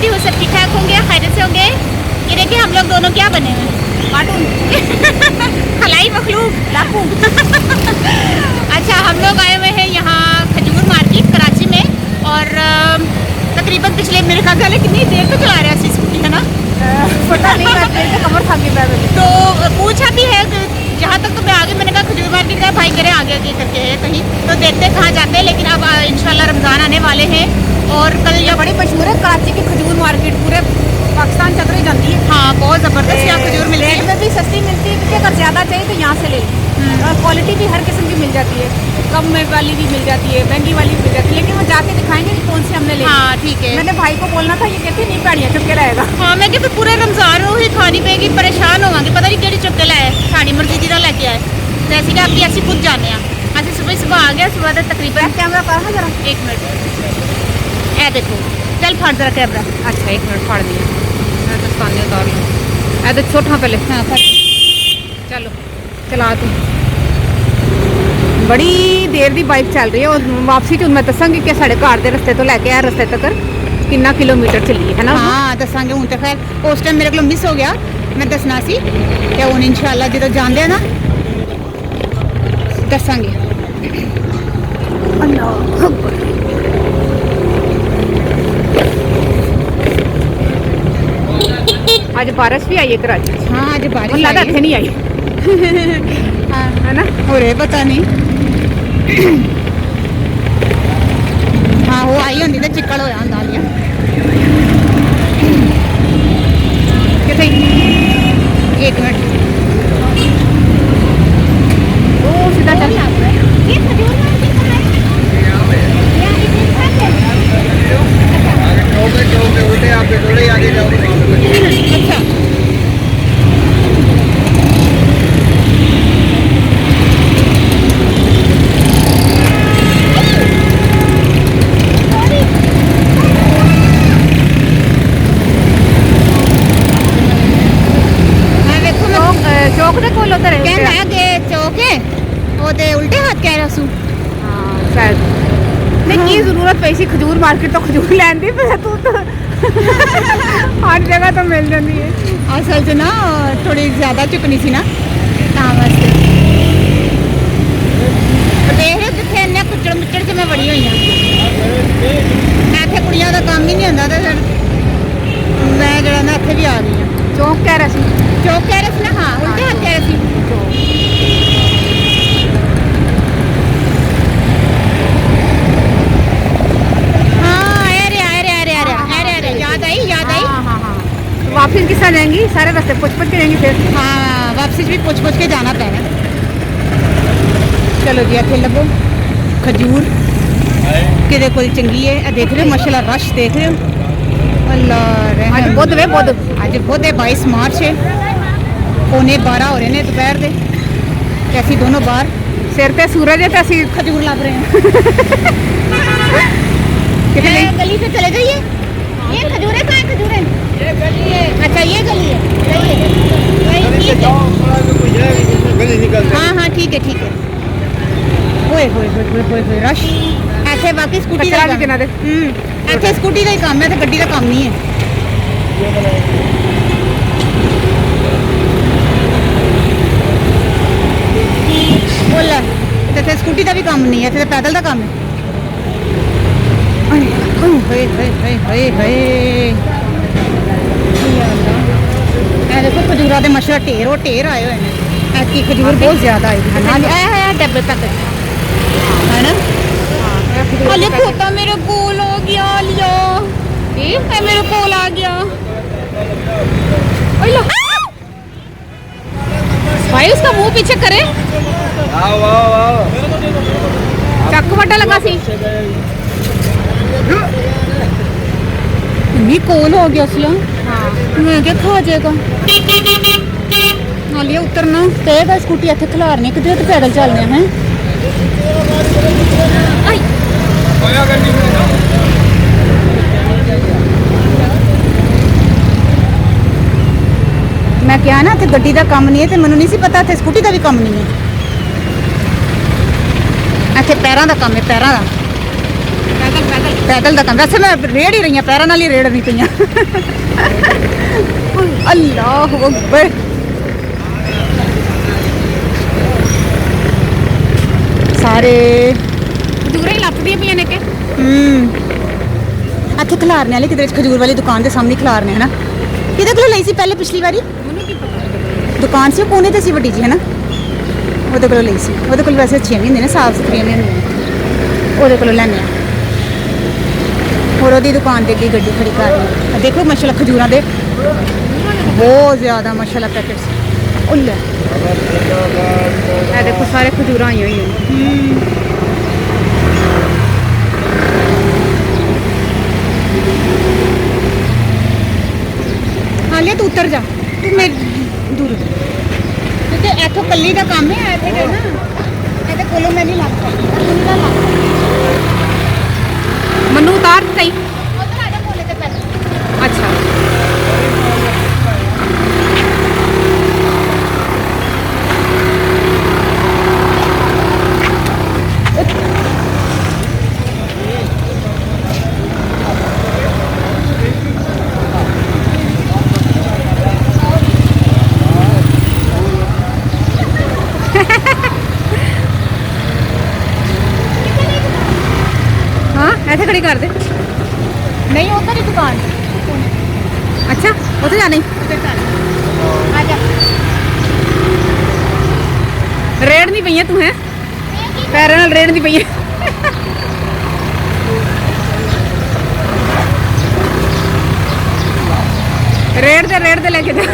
करती हूँ सब ठीक ठाक होंगे, खैरियत से होंगे। ये देखिए हम लोग दोनों क्या बने हैं, कार्टून खलाई मखलूक लाखू। अच्छा, हम लोग आए हुए हैं यहाँ खजूर मार्केट कराची में, और तकरीबन पिछले मेरे ख्याल से कितनी देर तो चला रहे हैं स्कूटी, है ना? पता नहीं, कमर थक गई। तो पूछा भी है जहाँ तक तो मैं आगे, मैंने कहा खजूर मार्केट का भाई करे आगे आगे करके है कहीं, तो देखते हैं कहाँ जाते हैं। लेकिन अब इंशाल्लाह रमज़ान आने वाले हैं, और कल ये बड़ी मशहूर है कराची की खजूर मार्केट, पूरे पाकिस्तान चक्कर ही जाती है। हाँ, बहुत ज़बरदस्त यहाँ खजूर मिलती है, रेट में भी सस्ती मिलती है, क्योंकि अगर ज़्यादा चाहिए तो यहाँ से ले। क्वालिटी भी हर किस्म की मिल जाती है, कम में वाली भी मिल जाती है, महंगी वाली भी मिल जाती है, लेकिन वो जाके दिखाएंगे कि कौन सी हमने ले। हाँ ठीक है, मैंने भाई को बोलना था, ये कहती नहीं पैड़ियाँ चुपके रहेगा। हाँ मैं कहती पूरे रमज़ान ही खानी पेगी, परेशान होवांगे, पता नहीं कि चुपके लाए साड़ी मर्जी की लेके आए। तो ऐसी का अभी ऐसी खुद जाने ऐसे सुबह आ गया, सुबह तक तकरीबन। कैमरा पास है जरा, 1 मिनट, ए देखो, चल फाड़ जरा कैमरा। अच्छा 1 मिनट फाड़ दिया, मैं दस्ताने उतार लूँ। ऐ तो छोटा पहले, हाँ फाड़, चलो चला तू। बड़ी देर दी बाइक चल रही है, और वापसी च मैं दसांगी कि साढ़े घर के रस्ते तो लैके आए रस्ते तक कितना किलोमीटर चली है ना। हाँ दसांगे हूँ तो खैर उस टाइम मेरे को मिस हो गया, मैं दसना सी कि हूँ इंशाल्लाह जो जाते ना दसांगे। आज बारिश भी आई है कराची। हाँ आज बारिश लगा आई है। नहीं आई हाँ है ना, हो रहे पता नहीं। हाँ वो आई होंगी तो चिक्कड़ होया होंदा लिया कितने 1 मिनट। ओ सीधा चल। अच्छा चौक ने कोल उधर है कहना है कि चौक है वो ते उल्टे हाथ कह रहा सू। हाँ शायद नहीं की जरूरत पई सी खजूर मार्केट तो खजूर लैन दी, पर तू तो हर जगह तो मिल जाती है। असल च ना थोड़ी ज़्यादा चुकनी सी ना तां वास्ते देख रहे जिथे इन्ने कुचड़ मुचड़ च मैं बड़ी हुई हाँ। मैं इत्थे कुड़ियां दा काम ही नहीं होंदा, ते फिर मैं जरा ना इत्थे भी आ गई हाँ। चौक कह रहा सी, चौक कह रहे थे ना, हाँ उल्टे हाथ कह रहे थे। हाँ अरे याद आई हाँ हाँ हाँ। तो वापस किस तरह जाएंगी, सारे रास्ते पुछ के जाएंगी फिर। हाँ वापसी भी पुछ के जाना पैना। चलो जी इत्थे लभो खजूर किदे कोल चंगी है, देख रहे हो माशाल्लाह रश देख रहे हो। अल्लाह आज बुध वे बुध, आज बुध है 22 मार्च है, 11:15 हो रहे हैं दोपहर के, ऐसी दोनों बार सिर पे सूरज है तो असी खजूर लब रहे हैं। कितने गली से चले जाइए, ये खजूर है, कहाँ खजूर है? ये गली है। अच्छा ये गली है, हाँ हाँ ठीक है ठीक है। ओए होए होए होए होए रश ऐसे बाकी स्कूटी का ऐसे स्कूटी का ही काम है, तो गड्डी का काम नहीं है। बोल इतने स्कूटी का भी काम नहीं है, इतने पैदल का काम है। देखो खजूर के मशहूर ढेर आए हुए हैं, ऐसी खजूर बहुत ज्यादा आई है डब्बे तक है ना। अरे खोता मेरे कोल आ गया, लिया मेरे कोल आ गया भाई, उसका मुंह पीछे करे। चाकू बट्टा लगा सी, भी कोल हो गया सी। हाँ मैं क्या खा जाएगा हालिया उतरना कहेगा, स्कूटी इतने खिलारने कितने तो पैदल चलने हैं। मैं क्या ना इतने गड्डी का काम नहीं है, तो मैंने नहीं सी पता इतने स्कूटी का भी काम नहीं है, इतने पैरों का काम है, पैरों का पैदल पैदल पैदल ਦਾ ਕੰਮ ਵੈਸੇ ਮੈਂ ਰੇੜ ਹੀ ਰਹੀ ਹਾਂ ਪੈਰਾਂ ਨਾਲ ਹੀ ਰੇੜਨੀ ਪਈਆਂ ਅੱਲਾਹੁ ਅਕਬਰ ਸਾਰੇ ਖਜੂਰਾਂ ਹੀ ਲੱਥਦੀਆਂ ਪਈਆਂ ਨੇ ਕਿ ਇੱਥੇ ਖਿਲਾਰਨੇ ਵਾਲੇ ਕਿਧਰੇ ਖਜੂਰ ਵਾਲੀ ਦੁਕਾਨ ਦੇ ਸਾਹਮਣੇ ਖਿਲਾਰਨੇ ਹਨਾ ਕਿਹਦੇ ਕੋਲ ਲਈ ਸੀ ਪਹਿਲੇ ਪਿਛਲੀ ਵਾਰੀ ਮੈਨੂੰ ਕੀ ਪਤਾ ਦੁਕਾਨ ਸੀ ਉਹ ਕੋਨੇ ਤੇ ਸੀ ਵੱਡੀ ਜੀ ਹਨਾ ਉਹਦੇ ਕੋਲੋਂ ਲਈ ਸੀ ਉਹਦੇ ਕੋਲ ਵੈਸੇ ਅੱਛੀਆਂ ਵੀ ਹੁੰਦੀਆਂ ਨੇ ਸਾਫ ਸੁਥਰੀਆਂ ਵੀ ਹੁੰਦੀਆਂ ਉਹਦੇ ਕੋਲੋਂ ਲੈਣੇ ਆ ਹੋਰ ਉਹਦੀ ਦੁਕਾਨ ਦੇ ਅੱਗੇ ਗੱਡੀ ਖੜੀ ਕਰ ਲਈ ਦੇਖੋ ਮਾਸ਼ਾਅੱਲਾ ਖਜੂਰਾਂ ਦੇ ਬਹੁਤ ਜ਼ਿਆਦਾ ਮਾਸ਼ਾਅੱਲਾ ਪੈਕੇਟਸ ਉਹ ਲੈ ਇਹ ਦੇਖੋ ਸਾਰੇ ਖਜੂਰਾਂ ਆਈਆਂ ਹੋਈਆਂ ਨੇ ਹਾਲੇ ਤੂੰ ਉਤਰ ਜਾ ਤੂੰ ਮੇਰੇ ਦੂਰ ਕਿਉਂਕਿ ਇੱਥੋਂ ਕੱਲੀ ਦਾ ਕੰਮ ਹੈ ਇੱਥੇ ਗਏ ਨਾ ਇਹਦੇ ਕੋਲੋਂ ਮੈਂ ਨਹੀਂ ਲੱਗ ਸਕਦੀ ਤੂੰ ਨਾ ਲੱਗ ਮੈਨੂੰ ਉਤਾਰ ਸਹੀ ਉਧਰ ਆ ਜਾ ਕੋਲੇ ਤੇ ਪਹਿਲਾਂ ਅੱਛਾ हाँ ऐसे खड़ी कर दे नहीं उधर ही दुकान अच्छा उधर जाने आ जा रेड़ नहीं पई तू है पैरों नाल रेड़ नहीं पई रेड़ दे लेके जा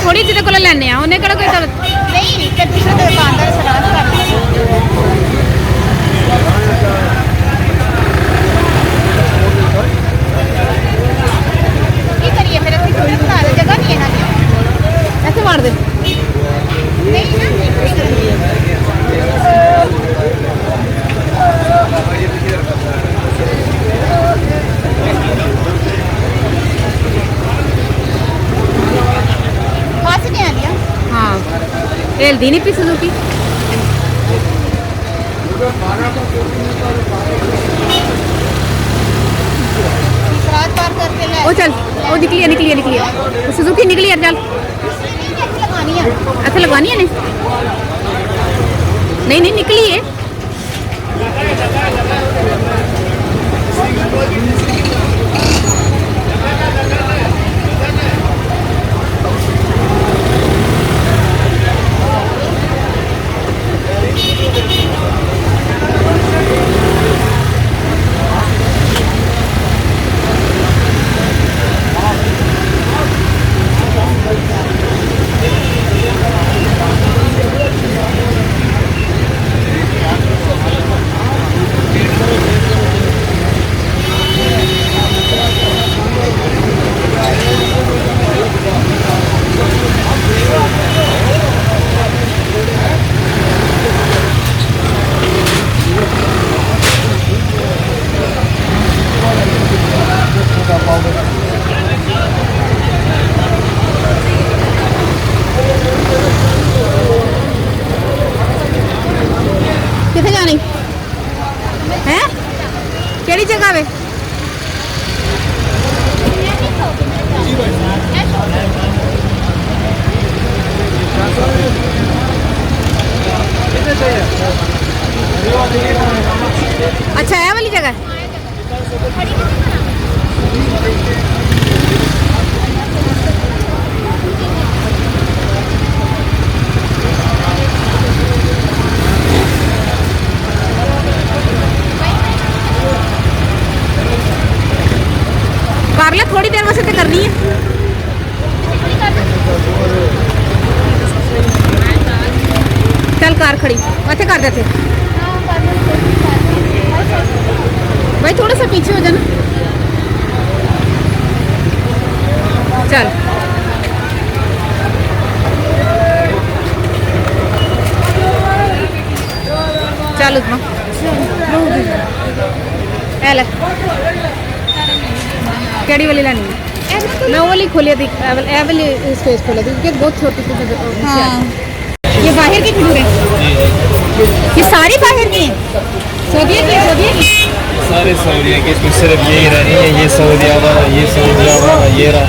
थोड़ी जिदे को लेने उन्हें कड़ा कोई नहीं फिर दूसरे दुकानदार से रात कर की करिए मेरे कोई थोड़ी बता दे जगह नहीं है ना ऐसे मार दे नहीं ना हाँ हेल्दी नहीं पी सुजुकी ओ चल ओ निकली है सुजुकी निकली है चल अच्छा लगवानी है नहीं निकली है अच्छा है वाली जगह। कारला थोड़ी देर वास्ते तो करनी है। चल कार खड़ी वैसे कर देते भाई, थोड़ा सा पीछे हो जाना। चल चल उतना ले केड़ी वाली लेनी है? मैं वो वाली खोलिया थी, ए वाली स्पेस खोलिया थी क्योंकि बहुत छोटी सी। हाँ ये बाहर की खजूर है, ये सारी बाहर की है। सऊदीया की, सऊदीया की सारे सऊदीया के, इसमें सिर्फ ये ईरानी है, ये सऊदीया वाला, ये सऊदीया वाला, ये रहा।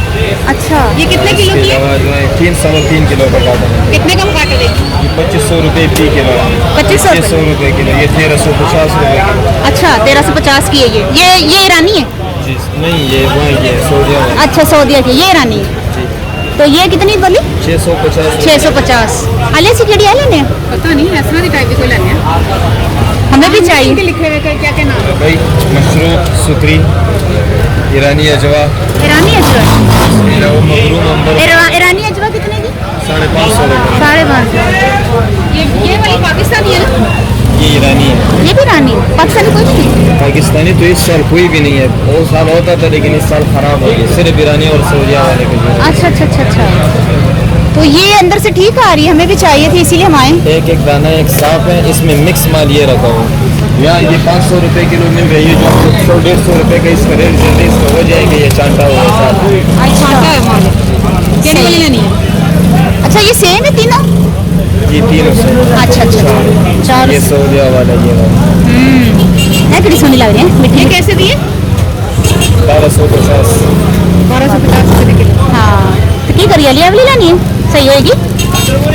अच्छा ये कितने किलो की है? जो है 3-3.5 किलो का काटा है। कितने कम काटे देगी? ये 2500 रुपये फी किलो है। 2500 रुपये किलो, ये 1350 रुपये किलो। अच्छा 1350 की है ये ईरानी है? जी नहीं, ये वही है सऊदीया वाला। अच्छा सऊदीया की, ये ईरानी है। जी तो ये कितनी बोली? 650। 650 अले से केड़ी लेने पता नहीं, ऐसा टाइप की कोई लेने हमें भी चाहिए। लिखे हुए क्या क्या नाम है भाई? मशरूम, सुकरी, ईरानी अजवा। ईरानी अजवा, मखरूम अंबर। ईरानी अजवा कितने की? 550 रुपये। 550। ये वाली पाकिस्तानी है ना? ये ईरानी है। ये भी ईरानी है, पाकिस्तानी कोई नहीं? पाकिस्तानी तो इस साल कोई भी नहीं है, बहुत साल होता था लेकिन इस साल खराब हो गया, सिर्फ ईरानी और सऊदीया वाले के। अच्छा अच्छा अच्छा अच्छा, तो ये अंदर से ठीक आ रही है, हमें भी चाहिए थी इसीलिए हम आए। एक एक दाना एक साफ है, इसमें मिक्स माल ये रखा हुआ। यहाँ ये 500 रुपये किलो मिल रही है, जो 100-150 रुपये का इसका रेट जल्दी इसका हो जाएगा। ये चांटा हुआ है साथ। अच्छा ये सेम है तीनों? ये 300। अच्छा अच्छा चार। ये सऊदीया वाला, ये वाला है कितनी सोनी लग रही है। मिठाई कैसे दिए? 1250। 1250 रुपये किलो। हाँ तो की करिए, लिया वाली लानी है, सही होएगी।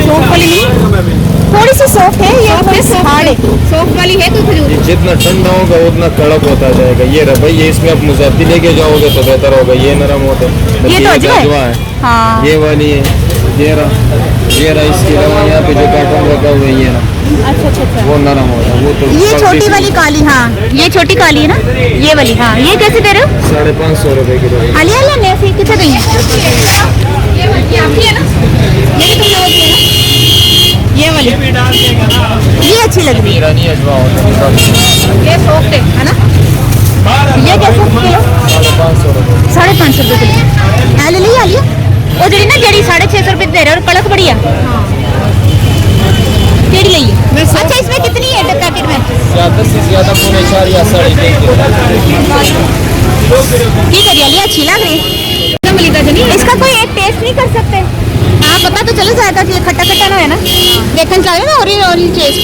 सॉफ्ट वाली नहीं, थोड़ी सी सॉफ्ट है, ये थोड़ी सी हार्ड है। सॉफ्ट वाली है कोई खजूर? जितना ठंडा होगा उतना कड़क होता जाएगा। ये रहा भाई, ये इसमें आप मुजाफी लेके जाओगे तो बेहतर होगा। ये नरम होता है, ये तो अजवा है। हाँ ये वाली है। ये रहा इसके अलावा यहाँ पे जो कार्टन रखा हुआ है ये रहा। अच्छा अच्छा अच्छा, वो नरम होता है। वो तो ये छोटी वाली काली। हाँ ये छोटी काली है ना, ये वाली। हाँ ये कैसे दे रहे हो? 550 रुपये किलो। हालिया लेने फिर कितने गई है? ये आपकी है ना, ये तुम लोगों की है ना? ये वाली ये अच्छी लग रही है। ईरानी अजवा होता है। ये सॉफ्ट है ना? ये कैसे किलो? 550 रुपये। 550 रुपये किलो। ले ली आलिया वो जड़ी ना, जड़ी 650 रुपये दे रहे और कड़क बढ़िया। केड़ी ली है? अच्छा इसमें कितनी है पैकेट में? ज़्यादा से ज़्यादा 4.5 या 3.5 की करिए लिया, अच्छी लग रही है। इसका कोई एक टेस्ट नहीं कर सकते? हाँ पता तो चल जाएगा कि खट्टा खट्टा ना है ना, देखने चाहिए ना ऑरेंज ऑरेंज टेस्ट।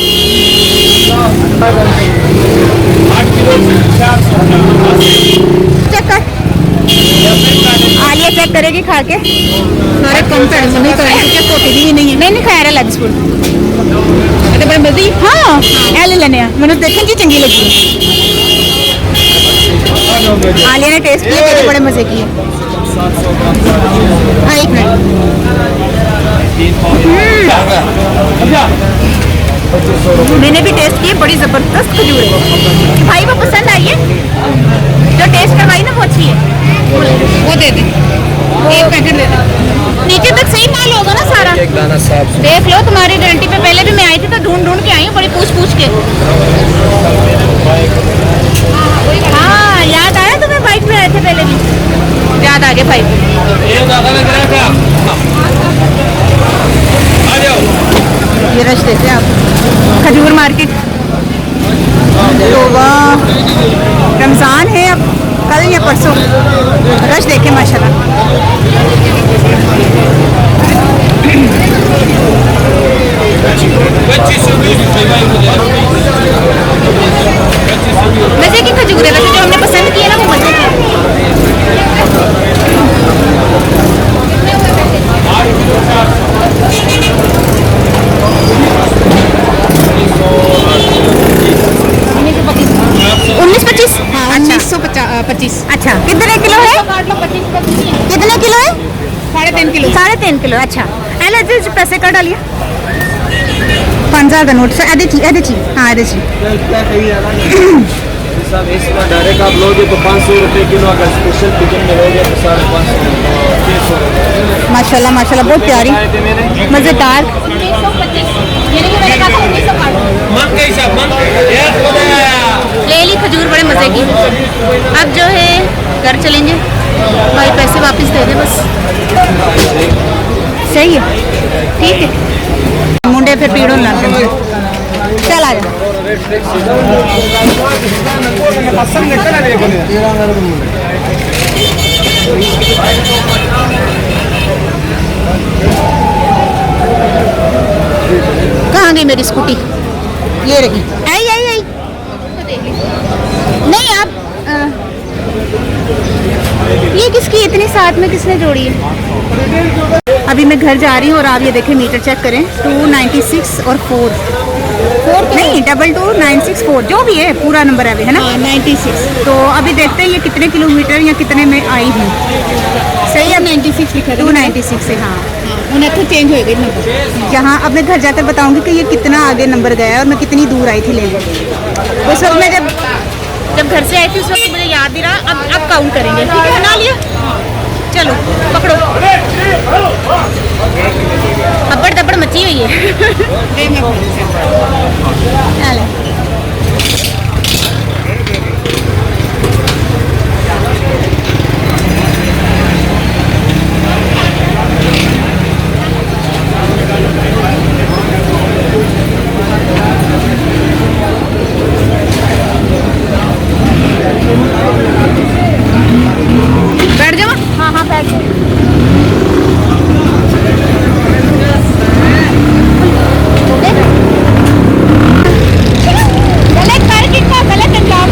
चेक कर, आलिया चेक करेगी खा के। सारे कम पैसे नहीं करेंगे क्योंकि पोटी भी नहीं है। नहीं खाया लंच स्पून बड़ी मजी। हाँ ले लेने मैंने देखने की चंगी लगी। आलिया ने टेस्ट किया, कहते बड़े मजे की है। हाँ एक मिनट। मैंने भी टेस्ट किए, बड़ी जबरदस्त खजूर है भाई, वो पसंद आई है। जो टेस्ट करवाई ना वो अच्छी है, वो दे दे, एक पैकेट दे दे। नीचे तक सही माल होगा ना सारा? एक दाना साफ देख लो, तुम्हारी गारंटी पे। पहले भी मैं आई थी तो ढूंढ ढूंढ के आई हूँ, बड़ी पूछ पूछ के। हाँ याद आया तुम्हें, बाइक पे आए थे पहले भी, याद आ गया बाइक। ये रश देते हैं आप, खजूर मार्केट। तो वाह रमज़ान है अब, कल या परसों रश देखे माशाल्लाह। मजे की खजूर है वैसे, जो हमने पसंद किया ना वो मजे की। 3 किलो अच्छा एला जी पैसे का डालिए 5000 का नोट सर एदे ची हाँ एदे ची सब इसमें डायरेक्ट आप लोगे तो 500 रुपए किलो, अगर स्पेशल चिकन में लोगे तो 550 माशाल्लाह माशाल्लाह बहुत प्यारी मज़ेदार। ले ली खजूर बड़े मज़े की। अब जो है घर चलेंगे, भाई पैसे वापस दे दे बस। सही है ठीक है मुंडे फिर पीड़ों लग गए चल आ जा कहाँ गई मेरी स्कूटी ये रही आई आई आई नहीं आप ये किसकी इतनी साथ में किसने जोड़ी है। अभी मैं घर जा रही हूँ और आप ये देखें मीटर चेक करें 296 और 4 नहीं 22964 जो भी है पूरा नंबर है ना 96। तो अभी देखते हैं ये कितने किलोमीटर या कितने में आई हूँ। सही है 96 लिखा 296 से हाँ उन्हें तो चेंज हो गई नंबर। जहाँ अब मैं घर जाकर बताऊंगी कि ये कितना आगे नंबर गया है और मैं कितनी दूर आई थी लेने। उस वक्त मैं जब घर से आई थी उस वक्त मुझे याद नहीं रहा। अब काउंट करेंगे ठीक है ना लिया चलो पकड़ो अब्बड़ दब्बड़ मची हुई है। चलो बैठ जाओ हाँ हाँ बैठ जाओ। गलत कर कितना गलत अंजाम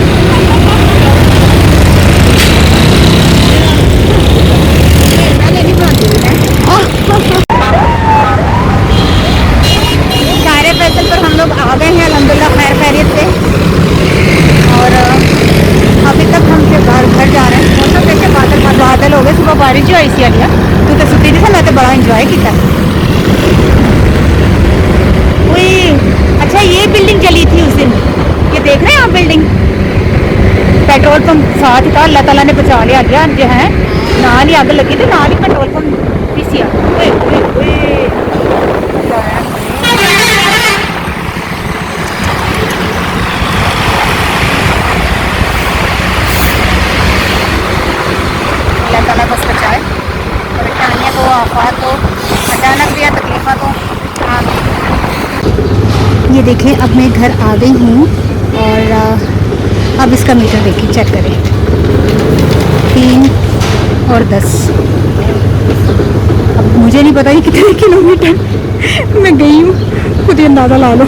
सारे फैसल पर हम लोग आ गए हैं अल्हम्दुलिल्लाह खैर खैरियत से। और अभी तक हम घर जा रहे हैं। मौसम कैसे बादल हो गए सुबह बारिश जो आई सी अलिया तू तो सुती थी मैं तो बड़ा इंजॉय किया। अच्छा ये बिल्डिंग जली थी उस दिन ये देख रहे हैं आप बिल्डिंग पेट्रोल पंप साथ था अल्लाह ताला ने बचा लिया गया जो है नाल ही आग लगी तो नाल ही पेट्रोल पंप पीसिया। अल्लाह ताला बस बचाए परेशानियाँ को आफात को अचानक भी या तकलीफ़ा को। ये देखें अब मैं घर आ गई हूँ और अब इसका मीटर देखिए चेक करें 3 और 10। अब मुझे नहीं पता ये कितने किलोमीटर मैं गई हूँ खुद ही अंदाज़ा ला लो